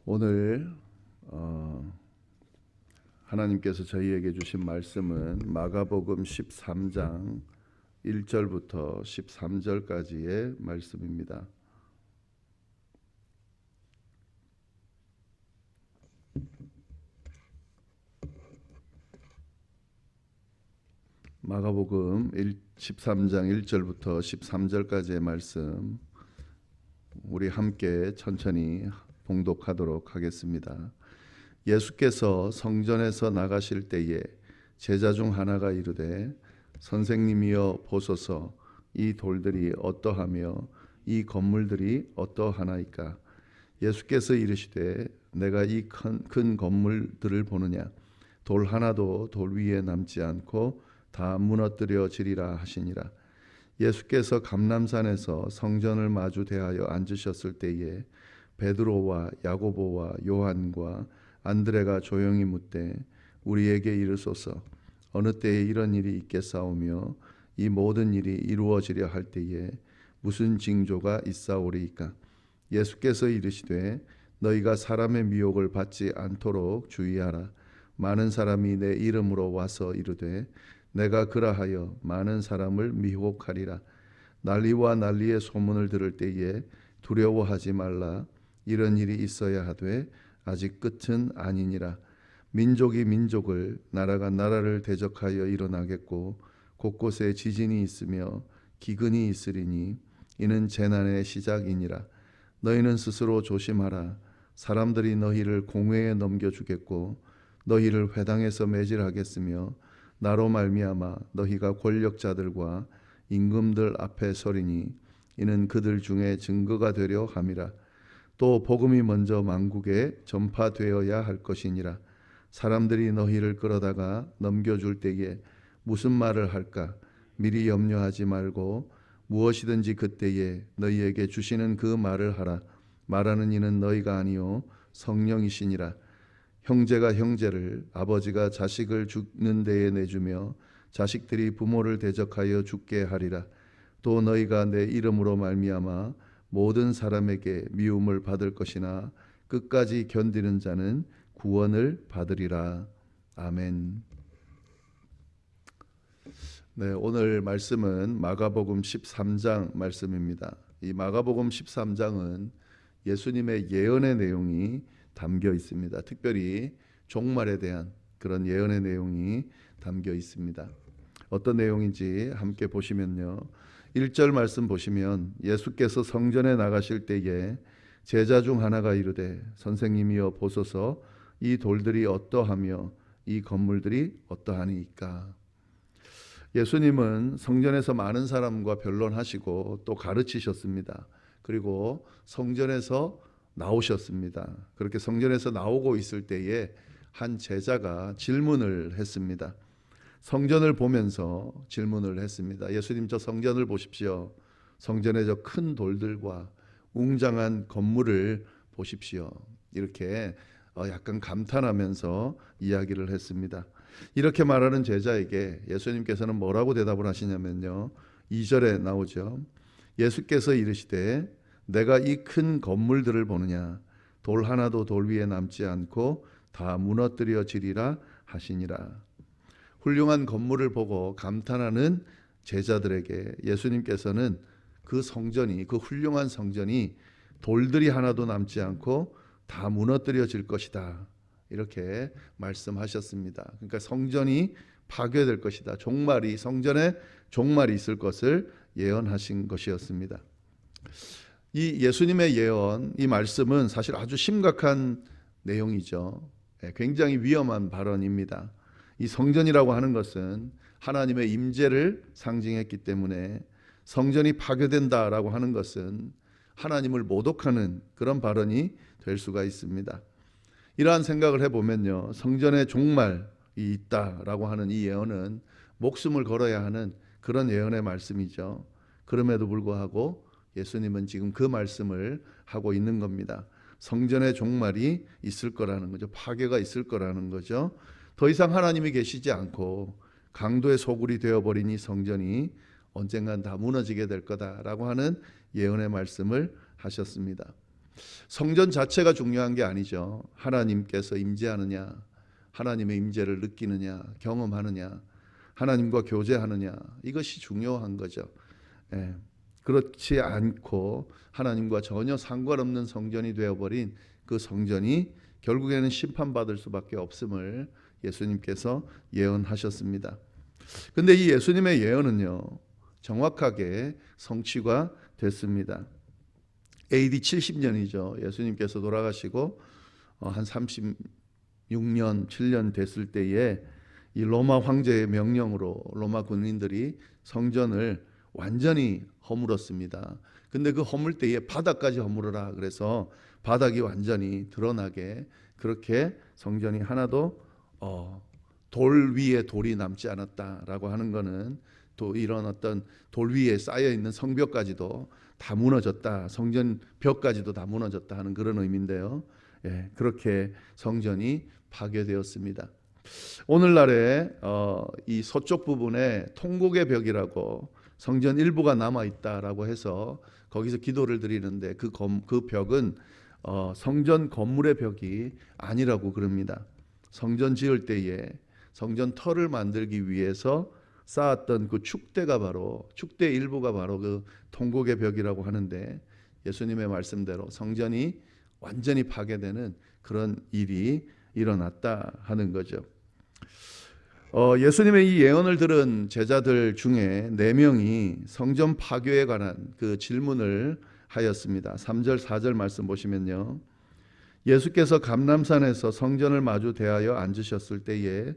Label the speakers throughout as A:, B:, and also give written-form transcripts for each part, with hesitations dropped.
A: 오늘 하나님께서 저희에게 주신 말씀은 마가복음 13장 1절부터 13절까지의 말씀입니다. 마가복음 13장 1절부터 13절까지의 말씀 우리 함께 천천히 봉독하도록 하겠습니다. 예수께서 성전에서 나가실 때에 제자 중 하나가 이르되 선생님이여 보소서 이 돌들이 어떠하며 이 건물들이 어떠하나이까. 예수께서 이르시되 내가 이 큰 건물들을 보느냐. 돌 하나도 돌 위에 남지 않고 다 무너뜨려지리라 하시니라. 예수께서 감람산에서 성전을 마주 대하여 앉으셨을 때에 베드로와 야고보와 요한과 안드레가 조용히 묻되 우리에게 이르소서 어느 때에 이런 일이 있겠사오며 이 모든 일이 이루어지려 할 때에 무슨 징조가 있사오리이까. 예수께서 이르시되 너희가 사람의 미혹을 받지 않도록 주의하라. 많은 사람이 내 이름으로 와서 이르되 내가 그라하여 많은 사람을 미혹하리라. 난리와 난리의 소문을 들을 때에 두려워하지 말라. 이런 일이 있어야 하되 아직 끝은 아니니라. 민족이 민족을 나라가 나라를 대적하여 일어나겠고 곳곳에 지진이 있으며 기근이 있으리니 이는 재난의 시작이니라. 너희는 스스로 조심하라. 사람들이 너희를 공회에 넘겨주겠고 너희를 회당에서 매질하겠으며 나로 말미암아 너희가 권력자들과 임금들 앞에 서리니 이는 그들 중에 증거가 되려 함이라. 또 복음이 먼저 만국에 전파되어야 할 것이니라. 사람들이 너희를 끌어다가 넘겨줄 때에 무슨 말을 할까 미리 염려하지 말고 무엇이든지 그때에 너희에게 주시는 그 말을 하라. 말하는 이는 너희가 아니요 성령이시니라. 형제가 형제를 아버지가 자식을 죽는 데에 내주며 자식들이 부모를 대적하여 죽게 하리라. 또 너희가 내 이름으로 말미암아 모든 사람에게 미움을 받을 것이나 끝까지 견디는 자는 구원을 받으리라. 아멘. 네, 오늘 말씀은 마가복음 13장 말씀입니다. 이 마가복음 13장은 예수님의 예언의 내용이 담겨 있습니다. 특별히 종말에 대한 그런 예언의 내용이 담겨 있습니다. 어떤 내용인지 함께 보시면요. 1절 말씀 보시면 예수께서 성전에 나가실 때에 제자 중 하나가 이르되 선생님이여 보소서 이 돌들이 어떠하며 이 건물들이 어떠하니까. 예수님은 성전에서 많은 사람과 변론하시고 또 가르치셨습니다. 그리고 성전에서 나오셨습니다. 그렇게 성전에서 나오고 있을 때에 한 제자가 질문을 했습니다. 성전을 보면서 질문을 했습니다. 예수님 저 성전을 보십시오. 성전의 저 큰 돌들과 웅장한 건물을 보십시오. 이렇게 약간 감탄하면서 이야기를 했습니다. 이렇게 말하는 제자에게 예수님께서는 뭐라고 대답을 하시냐면요. 2절에 나오죠. 예수께서 이르시되 내가 이 큰 건물들을 보느냐. 돌 하나도 돌 위에 남지 않고 다 무너뜨려지리라 하시니라. 훌륭한 건물을 보고 감탄하는 제자들에게 예수님께서는 그 성전이, 그 훌륭한 성전이 돌들이 하나도 남지 않고 다 무너뜨려질 것이다. 이렇게 말씀하셨습니다. 그러니까 성전이 파괴될 것이다. 종말이, 성전에 종말이 있을 것을 예언하신 것이었습니다. 이 예수님의 예언, 이 말씀은 사실 아주 심각한 내용이죠. 굉장히 위험한 발언입니다. 이 성전이라고 하는 것은 하나님의 임재를 상징했기 때문에 성전이 파괴된다라고 하는 것은 하나님을 모독하는 그런 발언이 될 수가 있습니다. 이러한 생각을 해보면요. 성전의 종말이 있다라고 하는 이 예언은 목숨을 걸어야 하는 그런 예언의 말씀이죠. 그럼에도 불구하고 예수님은 지금 그 말씀을 하고 있는 겁니다. 성전의 종말이 있을 거라는 거죠. 파괴가 있을 거라는 거죠. 더 이상 하나님이 계시지 않고 강도의 소굴이 되어버린 이 성전이 언젠간 다 무너지게 될 거다라고 하는 예언의 말씀을 하셨습니다. 성전 자체가 중요한 게 아니죠. 하나님께서 임재하느냐, 하나님의 임재를 느끼느냐, 경험하느냐, 하나님과 교제하느냐, 이것이 중요한 거죠. 예. 그렇지 않고 하나님과 전혀 상관없는 성전이 되어버린 그 성전이 결국에는 심판받을 수밖에 없음을 예수님께서 예언하셨습니다. 근데 이 예수님의 예언은요, 정확하게 성취가 됐습니다. AD 70년이죠. 예수님께서 돌아가시고 한 36년, 7년 됐을 때에 이 로마 황제의 명령으로 로마 군인들이 성전을 완전히 허물었습니다. 근데 그 허물 때에 바닥까지 허물어라. 그래서 바닥이 완전히 드러나게 그렇게 성전이 하나도 돌 위에 돌이 남지 않았다라고 하는 것은 또 이런 어떤 돌 위에 쌓여 있는 성벽까지도 다 무너졌다, 성전 벽까지도 다 무너졌다 하는 그런 의미인데요. 예, 그렇게 성전이 파괴되었습니다. 오늘날에 이 서쪽 부분에 통곡의 벽이라고 성전 일부가 남아 있다라고 해서 거기서 기도를 드리는데 그 벽은 성전 건물의 벽이 아니라고 그럽니다. 성전 지을 때에 성전 터를 만들기 위해서 쌓았던 그 축대 일부가 바로 그 통곡의 벽이라고 하는데, 예수님의 말씀대로 성전이 완전히 파괴되는 그런 일이 일어났다 하는 거죠. 예수님의 이 예언을 들은 제자들 중에 4명이 성전 파괴에 관한 그 질문을 하였습니다. 3절 4절 말씀 보시면요, 예수께서 감람산에서 성전을 마주 대하여 앉으셨을 때에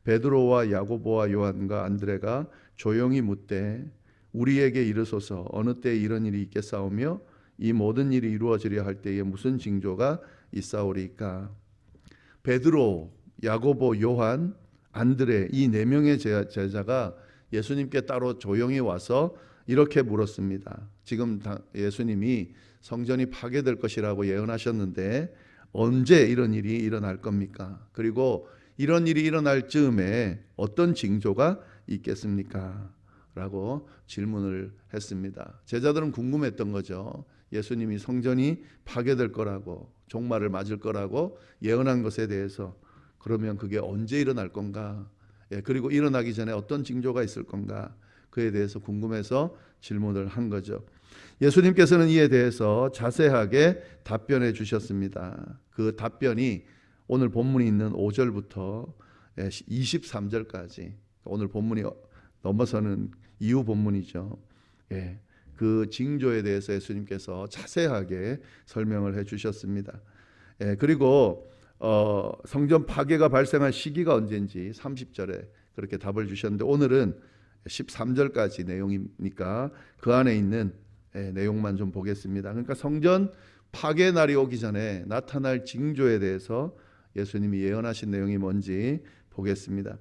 A: 베드로와 야고보와 요한과 안드레가 조용히 묻되 우리에게 이르소서 어느 때에 이런 일이 있겠사오며 이 모든 일이 이루어지려 할 때에 무슨 징조가 있사오리까. 베드로, 야고보, 요한, 안드레, 이 4명의 제자가 예수님께 따로 조용히 와서 이렇게 물었습니다. 지금 예수님이 성전이 파괴될 것이라고 예언하셨는데 언제 이런 일이 일어날 겁니까? 그리고 이런 일이 일어날 즈음에 어떤 징조가 있겠습니까? 라고 질문을 했습니다. 제자들은 궁금했던 거죠. 예수님이 성전이 파괴될 거라고, 종말을 맞을 거라고 예언한 것에 대해서 그러면 그게 언제 일어날 건가? 그리고 일어나기 전에 어떤 징조가 있을 건가? 그에 대해서 궁금해서 질문을 한 거죠. 예수님께서는 이에 대해서 자세하게 답변해 주셨습니다. 그 답변이 오늘 본문이 있는 5절부터 23절까지, 오늘 본문이 넘어서는 이후 본문이죠. 그 징조에 대해서 예수님께서 자세하게 설명을 해 주셨습니다. 그리고 성전 파괴가 발생할 시기가 언제인지 30절에 그렇게 답을 주셨는데, 오늘은 13절까지 내용이니까 그 안에 있는 내용만 좀 보겠습니다. 그러니까 성전 파괴 날이 오기 전에 나타날 징조에 대해서 예수님이 예언하신 내용이 뭔지 보겠습니다.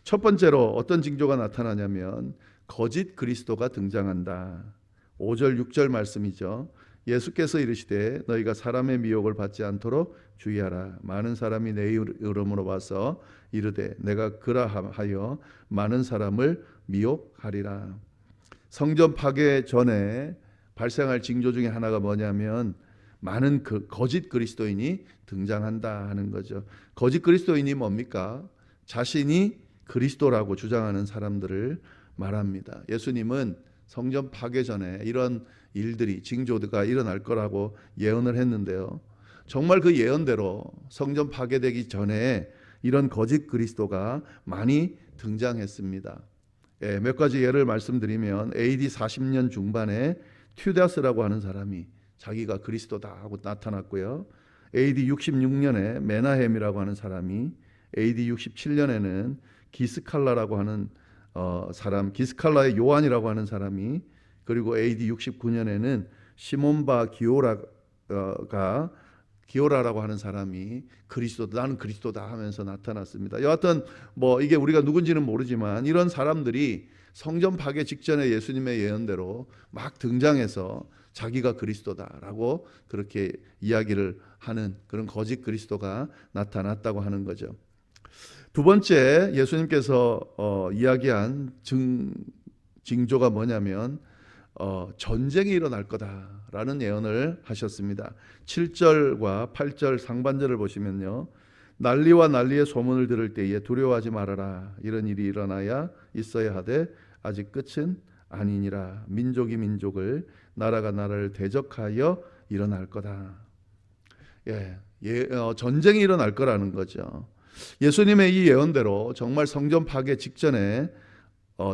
A: 첫 번째로 어떤 징조가 나타나냐면 거짓 그리스도가 등장한다. 5절 6절 말씀이죠. 예수께서 이르시되 너희가 사람의 미혹을 받지 않도록 주의하라. 많은 사람이 내 이름으로 와서 이르되 내가 그라하여 많은 사람을 미혹하리라. 성전 파괴 전에 발생할 징조 중에 하나가 뭐냐면 많은 거짓 그리스도인이 등장한다 하는 거죠. 거짓 그리스도인이 뭡니까? 자신이 그리스도라고 주장하는 사람들을 말합니다. 예수님은 성전 파괴 전에 이런 일들이, 징조가 일어날 거라고 예언을 했는데요. 정말 그 예언대로 성전 파괴되기 전에 이런 거짓 그리스도가 많이 등장했습니다. 몇 가지 예를 말씀드리면 AD 40년 중반에 튜다스라고 하는 사람이 자기가 그리스도다 하고 나타났고요. AD 66년에 메나헴이라고 하는 사람이, AD 67년에는 기스칼라라고 하는 사람, 기스칼라의 요한이라고 하는 사람이, 그리고 AD 69년에는 시몬바 기오라라고 하는 사람이 그리스도다, 나는 그리스도다 하면서 나타났습니다. 여하튼 이게 우리가 누군지는 모르지만 이런 사람들이 성전 파괴 직전에 예수님의 예언대로 막 등장해서 자기가 그리스도다라고 그렇게 이야기를 하는 그런 거짓 그리스도가 나타났다고 하는 거죠. 두 번째 예수님께서 이야기한 징조가 뭐냐면 전쟁이 일어날 거다라는 예언을 하셨습니다. 7절과 8절 상반절을 보시면요. 난리와 난리의 소문을 들을 때에 두려워하지 말아라. 이런 일이 일어나야 있어야 하되 아직 끝은 아니니라. 민족이 민족을, 나라가 나라를 대적하여 일어날 거다. 전쟁이 일어날 거라는 거죠. 예수님의 이 예언대로 정말 성전 파괴 직전에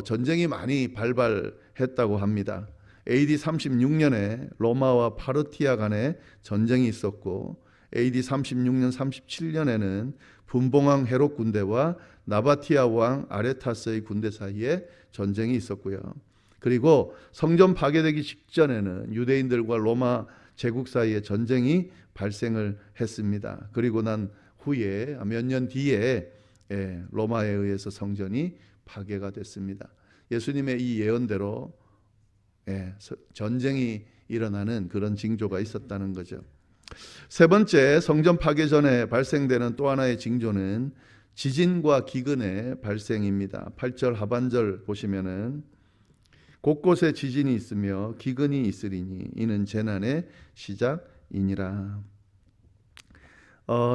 A: 전쟁이 많이 발발했다고 합니다. AD 36년에 로마와 파르티아 간에 전쟁이 있었고 AD 36년 37년에는 분봉왕 헤롯 군대와 나바티아 왕 아레타스의 군대 사이에 전쟁이 있었고요. 그리고 성전 파괴되기 직전에는 유대인들과 로마 제국 사이에 전쟁이 발생을 했습니다. 그리고 난 후에 몇 년 뒤에 로마에 의해서 성전이 파괴가 됐습니다. 예수님의 이 예언대로 전쟁이 일어나는 그런 징조가 있었다는 거죠. 세 번째, 성전 파괴 전에 발생되는 또 하나의 징조는 지진과 기근의 발생입니다. 8절 하반절 보시면은 곳곳에 지진이 있으며 기근이 있으리니 이는 재난의 시작이니라.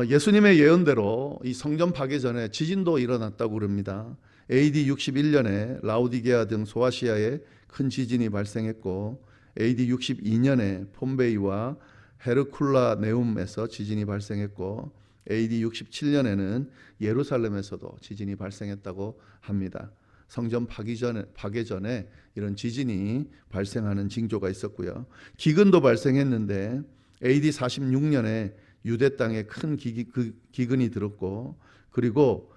A: 예수님의 예언대로 이 성전 파괴 전에 지진도 일어났다고 그럽니다. AD 61년에 라우디게아 등 소아시아에 큰 지진이 발생했고 AD 62년에 폼베이와 헤르쿨라네움에서 지진이 발생했고 AD 67년에는 예루살렘에서도 지진이 발생했다고 합니다. 성전 파괴 전에 이런 지진이 발생하는 징조가 있었고요. 기근도 발생했는데 AD 46년에 유대 땅에 큰 기근이 들었고 그리고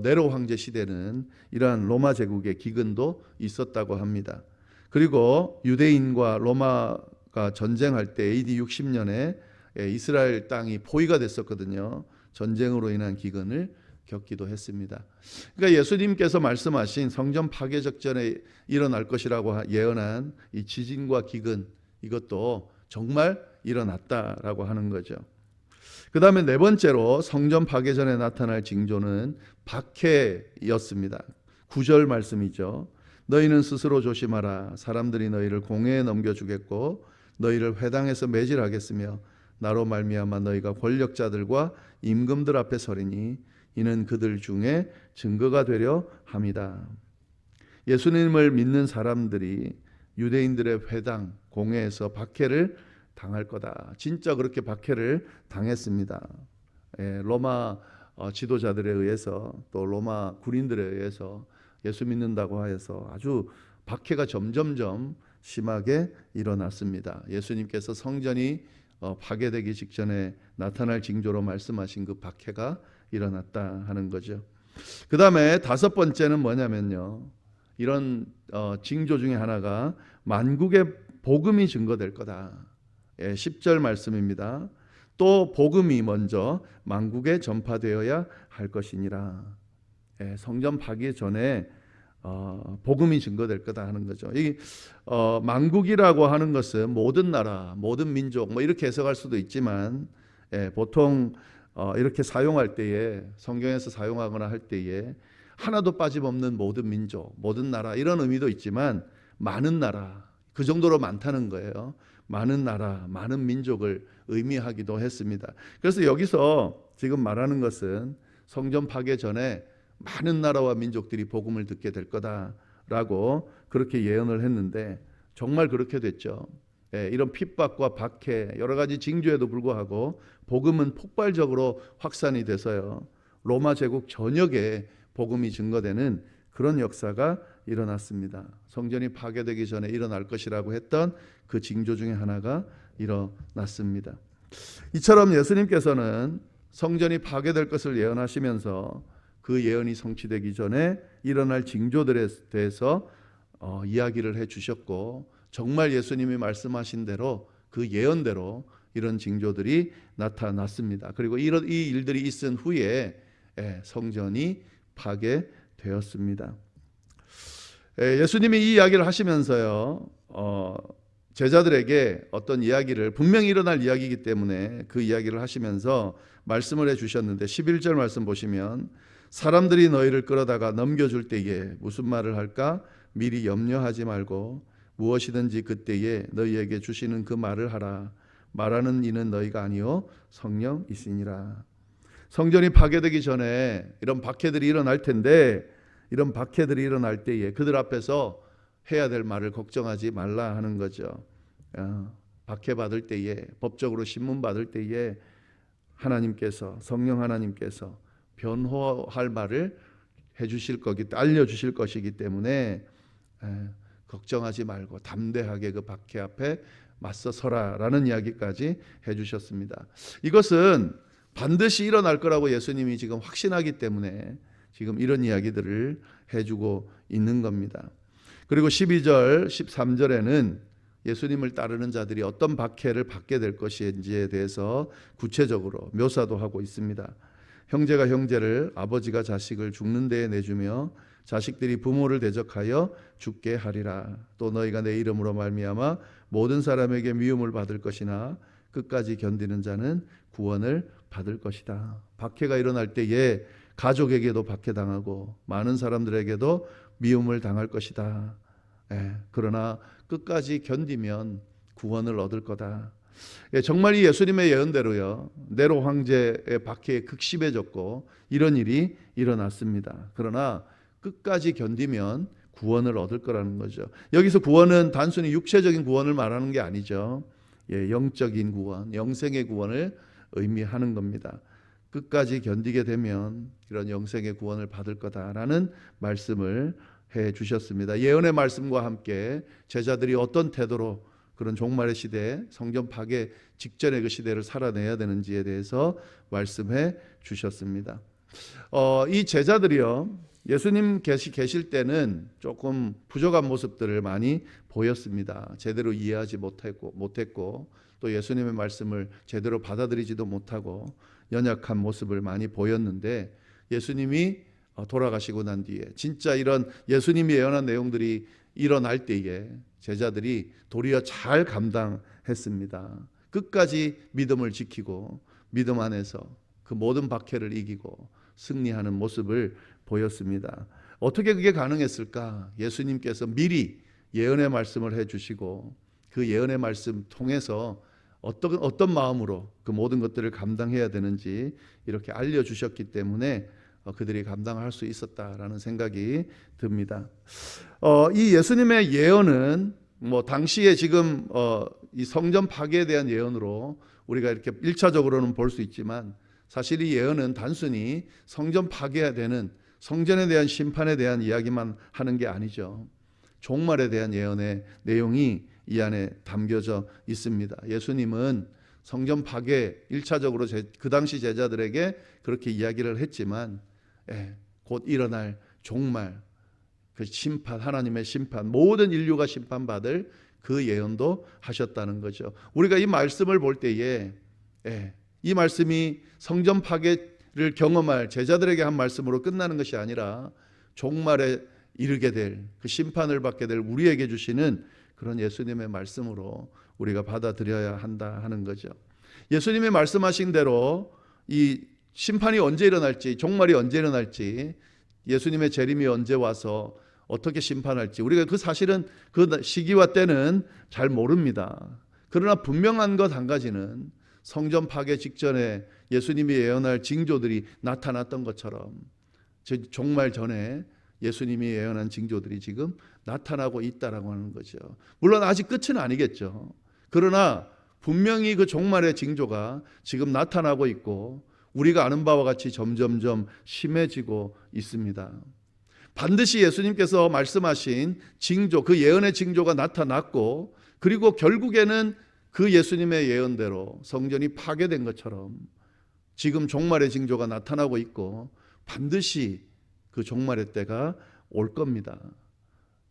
A: 네로 황제 시대는 이러한 로마 제국의 기근도 있었다고 합니다. 그리고 유대인과 로마가 전쟁할 때 AD 60년에 이스라엘 땅이 포위가 됐었거든요. 전쟁으로 인한 기근을 겪기도 했습니다. 그러니까 예수님께서 말씀하신 성전 파괴 직전에 일어날 것이라고 예언한 이 지진과 기근, 이것도 정말 일어났다라고 하는 거죠. 그 다음에 네 번째로 성전 파괴 전에 나타날 징조는 박해였습니다. 9절 말씀이죠. 너희는 스스로 조심하라. 사람들이 너희를 공회에 넘겨주겠고 너희를 회당에서 매질하겠으며 나로 말미암아 너희가 권력자들과 임금들 앞에 서리니 이는 그들 중에 증거가 되려 함이다. 예수님을 믿는 사람들이 유대인들의 회당, 공회에서 박해를 당할 거다. 진짜 그렇게 박해를 당했습니다. 로마 지도자들에 의해서 또 로마 군인들에 의해서 예수 믿는다고 하여서 아주 박해가 점점점 심하게 일어났습니다. 예수님께서 성전이 파괴되기 직전에 나타날 징조로 말씀하신 그 박해가 일어났다 하는 거죠. 그 다음에 다섯 번째는 뭐냐면요. 이런 징조 중에 하나가 만국의 복음이 증거될 거다. 10절 말씀입니다. 또 복음이 먼저 만국에 전파되어야 할 것이니라. 성전 파괴 전에 복음이 증거될 거다 하는 거죠. 이 만국이라고 하는 것은 모든 나라, 모든 민족 뭐 이렇게 해석할 수도 있지만 보통 이렇게 사용할 때에 성경에서 사용하거나 할 때에 하나도 빠짐없는 모든 민족, 모든 나라 이런 의미도 있지만 많은 나라, 그 정도로 많다는 거예요. 많은 나라, 많은 민족을 의미하기도 했습니다. 그래서 여기서 지금 말하는 것은 성전 파괴 전에 많은 나라와 민족들이 복음을 듣게 될 거다라고 그렇게 예언을 했는데 정말 그렇게 됐죠. 이런 핍박과 박해, 여러 가지 징조에도 불구하고 복음은 폭발적으로 확산이 돼서요. 로마 제국 전역에 복음이 증거되는 그런 역사가 일어났습니다. 성전이 파괴되기 전에 일어날 것이라고 했던 그 징조 중에 하나가 일어났습니다. 이처럼 예수님께서는 성전이 파괴될 것을 예언하시면서 그 예언이 성취되기 전에 일어날 징조들에 대해서 이야기를 해주셨고 정말 예수님이 말씀하신 대로 그 예언대로 이런 징조들이 나타났습니다. 그리고 이 일들이 있은 후에 성전이 파괴되었습니다. 예수님이 이 이야기를 하시면서요 제자들에게 어떤 이야기를 분명히 일어날 이야기이기 때문에 그 이야기를 하시면서 말씀을 해주셨는데 11절 말씀 보시면 사람들이 너희를 끌어다가 넘겨줄 때에 무슨 말을 할까 미리 염려하지 말고 무엇이든지 그때에 너희에게 주시는 그 말을 하라. 말하는 이는 너희가 아니요 성령이시니라. 성전이 파괴되기 전에 이런 박해들이 일어날 텐데, 이런 박해들이 일어날 때에 그들 앞에서 해야 될 말을 걱정하지 말라 하는 거죠. 박해받을 때에, 법적으로 신문받을 때에 하나님께서, 성령 하나님께서 변호할 말을 해주실 알려주실 것이기 때문에 걱정하지 말고 담대하게 그 박해 앞에 맞서 서라라는 이야기까지 해주셨습니다. 이것은 반드시 일어날 거라고 예수님이 지금 확신하기 때문에 지금 이런 이야기들을 해주고 있는 겁니다. 그리고 12절, 13절에는 예수님을 따르는 자들이 어떤 박해를 받게 될 것인지에 대해서 구체적으로 묘사도 하고 있습니다. 형제가 형제를, 아버지가 자식을 죽는 데에 내주며 자식들이 부모를 대적하여 죽게 하리라. 또 너희가 내 이름으로 말미암아 모든 사람에게 미움을 받을 것이나 끝까지 견디는 자는 구원을 받을 것이다. 박해가 일어날 때에 가족에게도 박해당하고 많은 사람들에게도 미움을 당할 것이다. 그러나 끝까지 견디면 구원을 얻을 거다. 정말 이 예수님의 예언대로요, 네로 황제의 박해에 극심해졌고 이런 일이 일어났습니다. 그러나 끝까지 견디면 구원을 얻을 거라는 거죠. 여기서 구원은 단순히 육체적인 구원을 말하는 게 아니죠. 영적인 구원, 영생의 구원을 의미하는 겁니다. 끝까지 견디게 되면 이런 영생의 구원을 받을 거다라는 말씀을 해 주셨습니다. 예언의 말씀과 함께 제자들이 어떤 태도로 그런 종말의 시대, 성전 파괴 직전의 그 시대를 살아내야 되는지에 대해서 말씀해 주셨습니다. 이 제자들이요, 예수님 계실 때는 조금 부족한 모습들을 많이 보였습니다. 제대로 이해하지 못했고 또 예수님의 말씀을 제대로 받아들이지도 못하고 연약한 모습을 많이 보였는데, 예수님이 돌아가시고 난 뒤에 진짜 이런 예수님이 예언한 내용들이 일어날 때에 제자들이 도리어 잘 감당했습니다. 끝까지 믿음을 지키고 믿음 안에서 그 모든 박해를 이기고 승리하는 모습을 보였습니다. 어떻게 그게 가능했을까? 예수님께서 미리 예언의 말씀을 해주시고 그 예언의 말씀 통해서 어떤 마음으로 그 모든 것들을 감당해야 되는지 이렇게 알려주셨기 때문에 그들이 감당할 수 있었다라는 생각이 듭니다. 이 예수님의 예언은 당시에 지금 이 성전 파괴에 대한 예언으로 우리가 이렇게 1차적으로는 볼 수 있지만, 사실 이 예언은 단순히 성전 파괴가 되는, 성전에 대한 심판에 대한 이야기만 하는 게 아니죠. 종말에 대한 예언의 내용이 이 안에 담겨져 있습니다. 예수님은 성전 파괴 1차적으로 그 당시 제자들에게 그렇게 이야기를 했지만 곧 일어날 종말, 그 심판, 하나님의 심판, 모든 인류가 심판받을 그 예언도 하셨다는 거죠. 우리가 이 말씀을 볼 때에 이 말씀이 성전 파괴를 경험할 제자들에게 한 말씀으로 끝나는 것이 아니라 종말에 이르게 될, 그 심판을 받게 될 우리에게 주시는 그런 예수님의 말씀으로 우리가 받아들여야 한다 하는 거죠. 예수님이 말씀하신 대로 이 심판이 언제 일어날지, 종말이 언제 일어날지, 예수님의 재림이 언제 와서 어떻게 심판할지 우리가 그 사실은 그 시기와 때는 잘 모릅니다. 그러나 분명한 것 한 가지는 성전 파괴 직전에 예수님이 예언할 징조들이 나타났던 것처럼 종말 전에 예수님이 예언한 징조들이 지금 나타나고 있다라고 하는 거죠. 물론 아직 끝은 아니겠죠. 그러나 분명히 그 종말의 징조가 지금 나타나고 있고 우리가 아는 바와 같이 점점점 심해지고 있습니다. 반드시 예수님께서 말씀하신 징조, 그 예언의 징조가 나타났고, 그리고 결국에는 그 예수님의 예언대로 성전이 파괴된 것처럼 지금 종말의 징조가 나타나고 있고 반드시 그 종말의 때가 올 겁니다.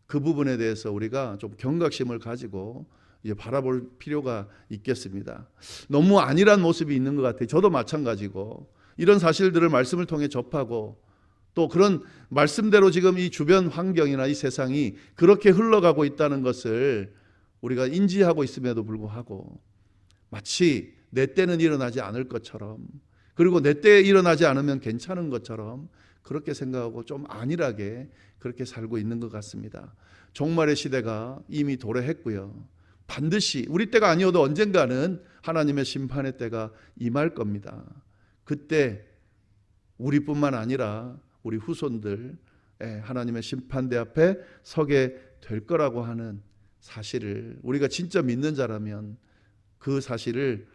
A: 그 부분에 대해서 우리가 좀 경각심을 가지고 이제 바라볼 필요가 있겠습니다. 너무 안일한 모습이 있는 것 같아요. 저도 마찬가지고 이런 사실들을 말씀을 통해 접하고 또 그런 말씀대로 지금 이 주변 환경이나 이 세상이 그렇게 흘러가고 있다는 것을 우리가 인지하고 있음에도 불구하고 마치 내 때는 일어나지 않을 것처럼, 그리고 내 때에 일어나지 않으면 괜찮은 것처럼 그렇게 생각하고 좀 안일하게 그렇게 살고 있는 것 같습니다. 종말의 시대가 이미 도래했고요. 반드시 우리 때가 아니어도 언젠가는 하나님의 심판의 때가 임할 겁니다. 그때 우리뿐만 아니라 우리 후손들 하나님의 심판대 앞에 서게 될 거라고 하는 사실을 우리가 진짜 믿는 자라면 그 사실을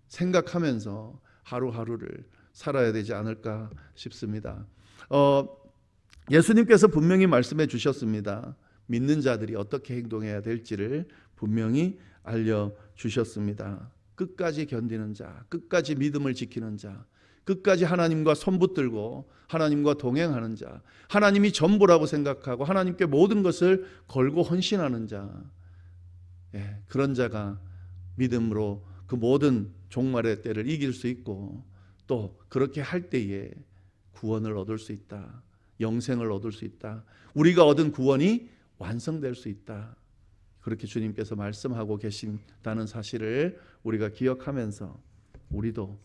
A: 생각하면서 하루하루를 살아야 되지 않을까 싶습니다. 예수님께서 분명히 말씀해 주셨습니다. 믿는 자들이 어떻게 행동해야 될지를 분명히 알려주셨습니다. 끝까지 견디는 자, 끝까지 믿음을 지키는 자, 끝까지 하나님과 손붙들고 하나님과 동행하는 자, 하나님이 전부라고 생각하고 하나님께 모든 것을 걸고 헌신하는 자, 그런 자가 믿음으로 그 모든 종말의 때를 이길 수 있고 또 그렇게 할 때에 구원을 얻을 수 있다. 영생을 얻을 수 있다. 우리가 얻은 구원이 완성될 수 있다. 그렇게 주님께서 말씀하고 계신다는 사실을 우리가 기억하면서 우리도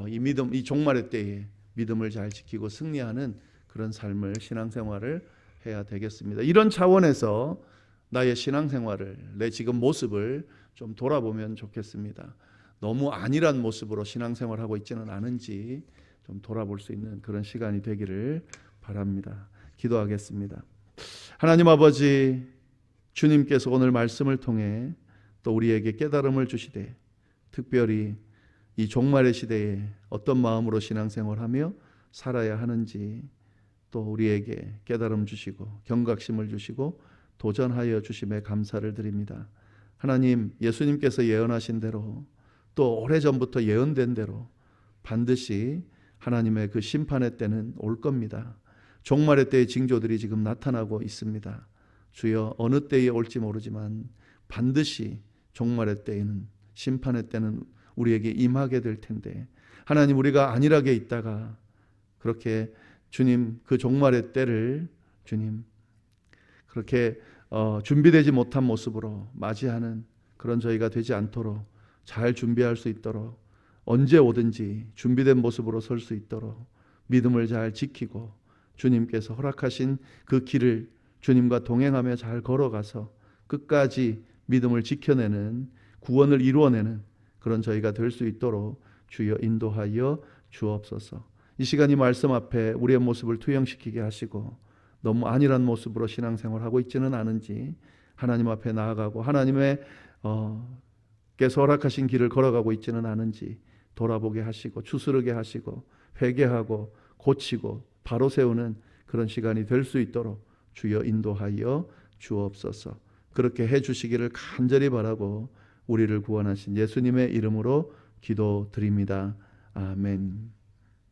A: 이 믿음, 이 종말의 때에 믿음을 잘 지키고 승리하는 그런 삶을 신앙생활을 해야 되겠습니다. 이런 차원에서 나의 신앙생활을 내 지금 모습을 좀 돌아보면 좋겠습니다. 너무 안일한 모습으로 신앙생활하고 있지는 않은지 좀 돌아볼 수 있는 그런 시간이 되기를 바랍니다. 기도하겠습니다. 하나님 아버지, 주님께서 오늘 말씀을 통해 또 우리에게 깨달음을 주시되 특별히 이 종말의 시대에 어떤 마음으로 신앙생활하며 살아야 하는지 또 우리에게 깨달음 주시고 경각심을 주시고 도전하여 주심에 감사를 드립니다. 하나님, 예수님께서 예언하신 대로 또 오래전부터 예언된 대로 반드시 하나님의 그 심판의 때는 올 겁니다. 종말의 때의 징조들이 지금 나타나고 있습니다. 주여, 어느 때에 올지 모르지만 반드시 종말의 때에는, 심판의 때는 우리에게 임하게 될 텐데 하나님, 우리가 안일하게 있다가 그렇게 주님 그 종말의 때를 주님 그렇게 준비되지 못한 모습으로 맞이하는 그런 저희가 되지 않도록 잘 준비할 수 있도록 언제 오든지 준비된 모습으로 설 수 있도록 믿음을 잘 지키고 주님께서 허락하신 그 길을 주님과 동행하며 잘 걸어가서 끝까지 믿음을 지켜내는, 구원을 이루어내는 그런 저희가 될 수 있도록 주여 인도하여 주옵소서. 이 시간 이 말씀 앞에 우리의 모습을 투영시키게 하시고 너무 안일한 모습으로 신앙생활하고 있지는 않은지 하나님 앞에 나아가고 하나님의 께서 허락하신 길을 걸어가고 있지는 않은지 돌아보게 하시고 추스르게 하시고 회개하고 고치고 바로 세우는 그런 시간이 될 수 있도록 주여 인도하여 주옵소서. 그렇게 해주시기를 간절히 바라고 우리를 구원하신 예수님의 이름으로 기도드립니다. 아멘.